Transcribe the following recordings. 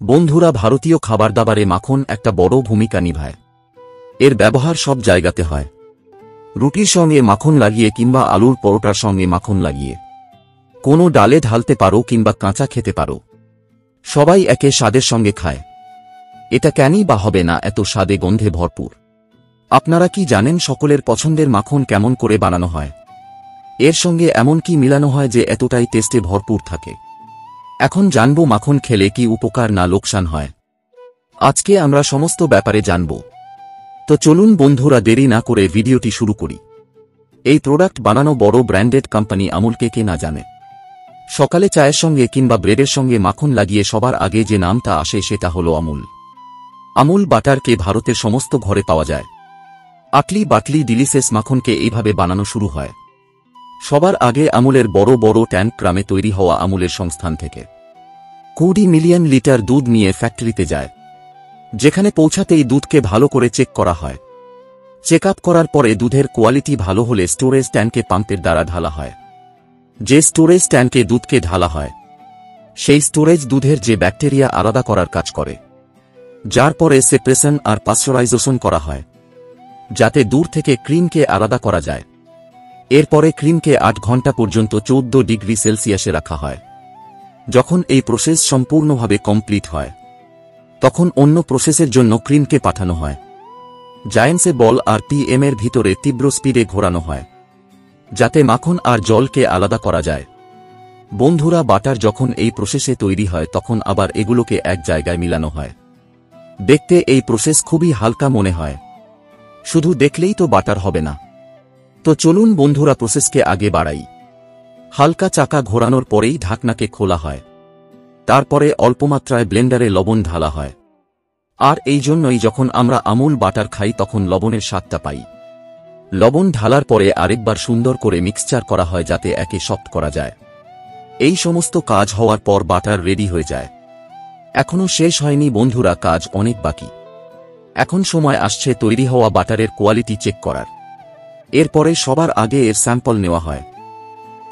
বন্ধুরা, ভারতীয় খাবারদাবারে মাখন একটা বড় ভূমিকা নিভায়। এর ব্যবহার সব জায়গাতে হয়। রুটির সঙ্গে মাখন লাগিয়ে কিংবা আলুর পরোটার সঙ্গে মাখন লাগিয়ে, কোনো ডালে ঢালতে পারো কিংবা কাঁচা খেতে পারো। সবাই একে স্বাদের সঙ্গে খায়। এটা কেনই বা হবে না এত স্বাদে গন্ধে ভরপুর। আপনারা কি জানেন সকলের পছন্দের মাখন কেমন করে বানানো হয়? এর সঙ্গে এমন কি মিলানো হয় যে এতটাই টেস্টে ভরপুর থাকে? এখন জানব মাখন খেলে কি উপকার না লোকসান হয়। আজকে আমরা সমস্ত ব্যাপারে জানব। তো চলুন বন্ধুরা, দেরি না করে ভিডিওটি শুরু করি। এই প্রোডাক্ট বানানো বড় ব্র্যান্ডেড কোম্পানি আমুলকে কে না জানে। সকালে চায়ের সঙ্গে কিংবা ব্রেডের সঙ্গে মাখন লাগিয়ে সবার আগে যে নামটা আসে সেটা হলো আমুল। আমুল বাটারকে ভারতের সমস্ত ঘরে পাওয়া যায়। আটলি বাটলি ডিলিসেস মাখনকে এইভাবে বানানো শুরু হয়। সবার আগে আমুলের বড় বড় ট্যাঙ্ক গ্রামে তৈরি হওয়া আমুলের সংস্থান থেকে 20 মিলিয়ন লিটার দুধ নিয়ে ফ্যাক্টরিতে যায়, যেখানে পৌঁছাতেই দুধকে ভালো করে চেক করা হয়। চেক আপ করার পরে দুধের কোয়ালিটি ভালো হলে স্টোরেজ ট্যাঙ্কে পাম্পের দ্বারা ঢালা হয়। যে স্টোরেজ ট্যাঙ্কে দুধকে ঢালা হয় সেই স্টোরেজ দুধের যে ব্যাকটেরিয়া আলাদা করার কাজ করে, যার পরে সেপারেশন আর পাস্চারাইজেশন করা হয়, যাতে দূর থেকে ক্রিমকে আলাদা করা যায়। এরপরে ক্রিমকে 8 ঘন্টা পর্যন্ত 14 ডিগ্রি সেলসিয়াসে রাখা হয়। যখন এই প্রসেস সম্পূর্ণভাবে কমপ্লিট হয়, তখন অন্য প্রসেসের জন্য ক্রিমকে পাঠানো হয়। জায়েন্টসে বল আর PM এর ভিতরে তীব্র স্পিডে ঘোরানো হয়, যাতে মাখন আর জলকে আলাদা করা যায়। বন্ধুরা, বাটার যখন এই প্রসেসে তৈরি হয় তখন আবার এগুলোকে এক জায়গায় মিলানো হয়। দেখতে এই প্রসেস খুবই হালকা মনে হয়, শুধু দেখলেই তো বাটার হবে না। তো চলুন বন্ধুরা, প্রসেসকে আগে বাড়াই। হালকা চাকা ঘোরানোর পরেই ঢাকনাকে খোলা হয়। তারপরে অল্পমাত্রায় ব্লেন্ডারে লবণ ঢালা হয়। আর এই জন্যই যখন আমরা আমুল বাটার খাই তখন লবণের স্বাদটা পাই। লবণ ঢালার পরে আরেকবার সুন্দর করে মিক্সচার করা হয় যাতে একে সফট করা যায়। এই সমস্ত কাজ হওয়ার পর বাটার রেডি হয়ে যায়। এখনও শেষ হয়নি বন্ধুরা, কাজ অনেক বাকি। এখন সময় আসছে তৈরি হওয়া বাটারের কোয়ালিটি চেক করার। এরপরে সবার আগে এর স্যাম্পল নেওয়া হয়।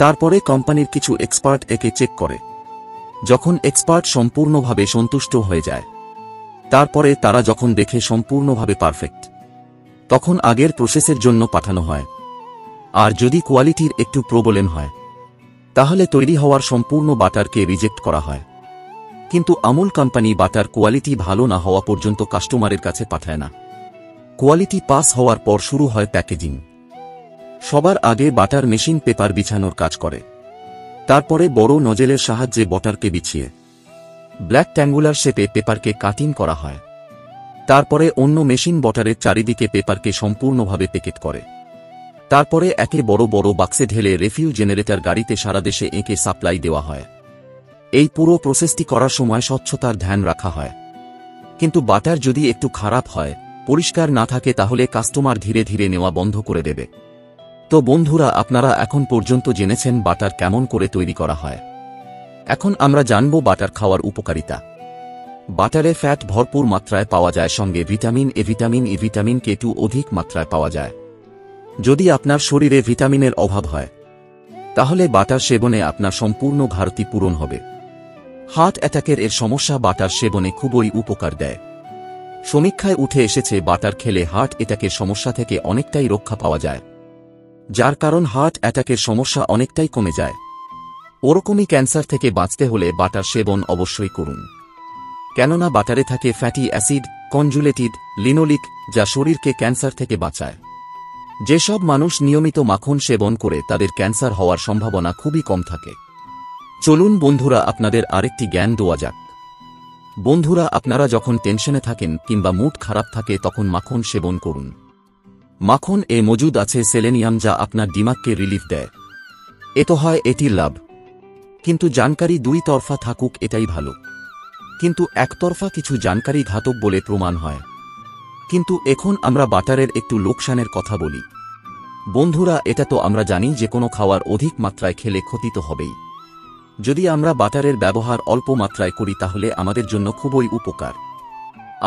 তারপরে কোম্পানির কিছু এক্সপার্ট একে চেক করে। যখন এক্সপার্ট সম্পূর্ণভাবে সন্তুষ্ট হয়ে যায়, তারপরে তারা যখন দেখে সম্পূর্ণভাবে পারফেক্ট, তখন আগের প্রসেসের জন্য পাঠানো হয়। আর যদি কোয়ালিটির একটু প্রবলেম হয়, তাহলে তৈরি হওয়ার সম্পূর্ণ বাটারকে রিজেক্ট করা হয়। কিন্তু আমুল কোম্পানি বাটার কোয়ালিটি ভালো না হওয়া পর্যন্ত কাস্টমারের কাছে পাঠায় না। কোয়ালিটি পাস হওয়ার পর শুরু হয় প্যাকেজিং। সবার আগে বাটার মেশিন পেপার বিছানোর কাজ করে। তারপরে বড় নজেলের সাহায্যে বাটারকে বিছিয়ে ব্ল্যাক ট্যাঙ্গুলার শেপে পেপারকে কাটিং করা হয়। তারপরে অন্য মেশিন বাটারের চারিদিকে পেপারকে সম্পূর্ণভাবে প্যাকেট করে। তারপরে একে বড় বড় বাক্সে ঢেলে রেফিউ জেনারেটর গাড়িতে সারা দেশে একে সাপ্লাই দেওয়া হয়। এই পুরো প্রসেসটি করার সময় স্বচ্ছতার ধ্যান রাখা হয়। কিন্তু বাটার যদি একটু খারাপ হয়, পরিষ্কার না থাকে, তাহলে কাস্টমার ধীরে ধীরে নেওয়া বন্ধ করে দেবে। তো বন্ধুরা, আপনারা এখন পর্যন্ত জেনেছেন বাটার কেমন করে তৈরি করা হয়। এখন আমরা জানব বাটার খাওয়ার উপকারিতা। বাটারে ফ্যাট ভরপুর মাত্রায় পাওয়া যায়, সঙ্গে vitamin A, vitamin E, vitamin K2 অধিক মাত্রায় পাওয়া যায়। যদি আপনার শরীরে ভিটামিনের অভাব হয়, তাহলে বাটার সেবনে আপনার সম্পূর্ণ ঘাটতি পূরণ হবে। হার্ট অ্যাটাকের এর সমস্যা বাটার সেবনে খুবই উপকার দেয়। সমীক্ষায় উঠে এসেছে বাটার খেলে হার্ট অ্যাটাকের সমস্যা থেকে অনেকটাই রক্ষা পাওয়া যায়, যার কারণ হার্ট অ্যাটাকের সমস্যা অনেকটাই কমে যায়। ওরকমই ক্যান্সার থেকে বাঁচতে হলে বাটার সেবন অবশ্যই করুন, কেননা বাটারে থাকে ফ্যাটি অ্যাসিড, কনজুলেটিড লিনোলিক, যা শরীরকে ক্যান্সার থেকে বাঁচায়। যেসব মানুষ নিয়মিত মাখন সেবন করে তাদের ক্যান্সার হওয়ার সম্ভাবনা খুবই কম থাকে। চলুন বন্ধুরা, আপনাদের আরেকটি জ্ঞান দেওয়া যাক। বন্ধুরা, আপনারা যখন টেনশনে থাকেন কিংবা মুড খারাপ থাকে তখন মাখন সেবন করুন। মাখন এ মজুদ আছে সেলেনিয়াম, যা আপনার দিমাগকে রিলিফ দেয়। এ তো হয় এটির লাভ, কিন্তু জানকারি দুই তরফা থাকুক এটাই ভালো। কিন্তু একতরফা কিছু জানকারি ঘাতক বলে প্রমাণ হয়। কিন্তু এখন আমরা বাটারের একটু লোকসানের কথা বলি। বন্ধুরা, এটা তো আমরা জানি যে কোনো খাওয়ার অধিক মাত্রায় খেলে ক্ষতি তো হবেই। যদি আমরা বাটারের ব্যবহার অল্প মাত্রায় করি তাহলে আমাদের জন্য খুবই উপকার।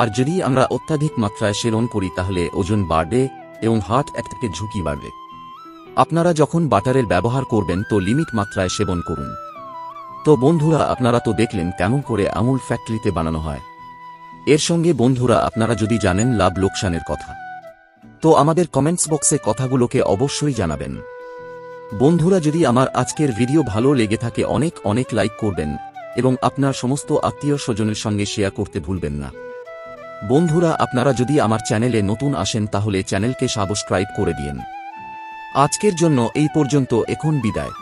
আর যদি আমরা অত্যাধিক মাত্রায় সেবন করি তাহলে ওজন বাড়বে এবং হার্ট অ্যাটাকের ঝুঁকি বাড়বে। আপনারা যখন বাটারের ব্যবহার করবেন তো লিমিট মাত্রায় সেবন করুন। তো বন্ধুরা, আপনারা তো দেখলেন কেমন করে আমুল ফ্যাক্টরিতে বানানো হয়। এর সঙ্গে বন্ধুরা, আপনারা যদি জানেন লাভ লোকসানের কথা, তো আমাদের কমেন্টস বক্সে কথাগুলোকে অবশ্যই জানাবেন। বন্ধুরা, যদি আমার আজকের ভিডিও ভালো লেগে থাকে অনেক অনেক লাইক করবেন এবং আপনার সমস্ত আত্মীয় স্বজনের সঙ্গে শেয়ার করতে ভুলবেন না। বন্ধুরা, আপনারা যদি আমার চ্যানেলে নতুন আসেন তাহলে চ্যানেলকে সাবস্ক্রাইব করে দিন। আজকের জন্য এই পর্যন্ত, এখন বিদায়।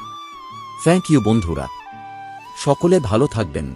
থ্যাংক ইউ বন্ধুরা, সকলে ভালো থাকবেন।